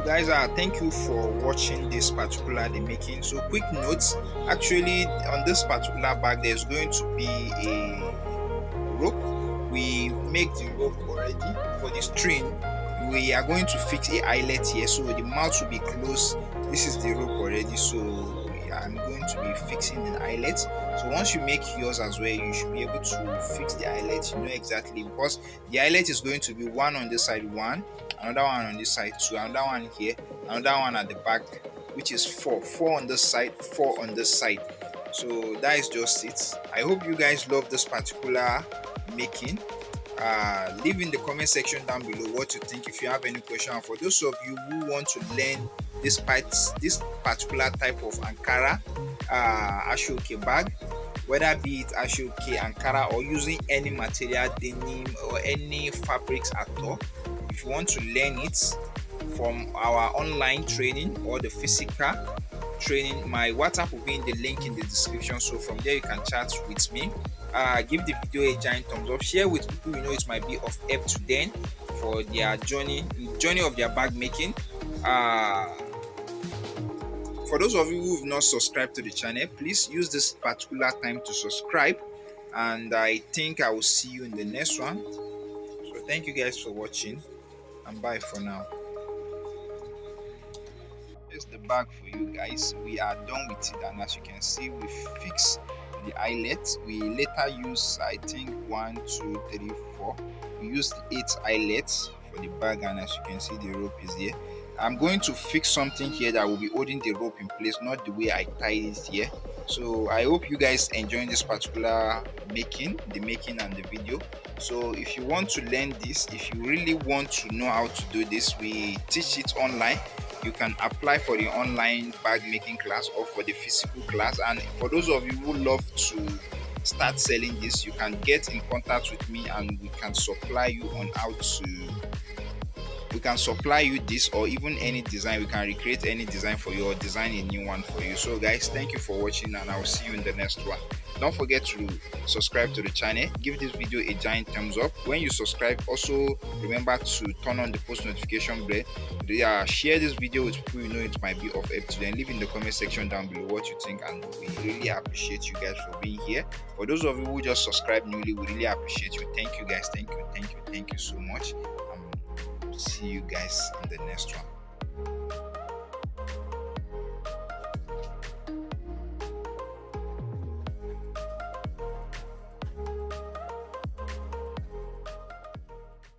So guys, thank you for watching this particular the making. So quick notes, actually on this particular bag there's going to be a rope. We make the rope already. For the string, we are going to fix a eyelet here, so the mouth will be closed. This is the rope already, so I'm going to be fixing the eyelet. So once you make yours as well, you should be able to fix the eyelet. You know exactly, because the eyelet is going to be one on this side, one, another one on this side, two, another one here, another one at the back, which is four on this side, four on this side. So that is just it. I hope you guys love this particular making. Leave in the comment section down below what you think. If you have any question, and for those of you who want to learn this particular type of Ankara Asooke bag, whether be it Asooke, Ankara, or using any material, denim or any fabrics at all, if you want to learn it from our online training or the physical training, my WhatsApp will be in the link in the description, so from there you can chat with me. Give the video a giant thumbs up, share with people you know it might be of help to them for their journey of their bag making. For those of you who have not subscribed to the channel, please use this particular time to subscribe, and I think I will see you in the next one. So thank you guys for watching, and bye for now. Here's the bag for you guys. We are done with it, and as you can see, we fixed the eyelet. We later use, I think, 1 2 3 4, we used 8 eyelets for the bag, and as you can see, the rope is here. I'm going to fix something here that will be holding the rope in place, not the way I tied it here. So I hope you guys enjoying this particular making and the video. So if you want to learn this, if you really want to know how to do this, we teach it online. You can apply for the online bag making class or for the physical class. And for those of you who love to start selling this, you can get in contact with me, and we can supply you on how to, we can supply you this, or even any design. We can recreate any design for you or design a new one for you. So guys, thank you for watching, and I'll see you in the next one. Don't forget to subscribe to the channel, give this video a giant thumbs up. When you subscribe, also remember to turn on the post notification bell. Share this video with people you know it might be of help to them. Leave in the comment section down below what you think, and we really appreciate you guys for being here. For those of you who just subscribed newly, we really appreciate you. Thank you guys, thank you so much. See you guys in the next one.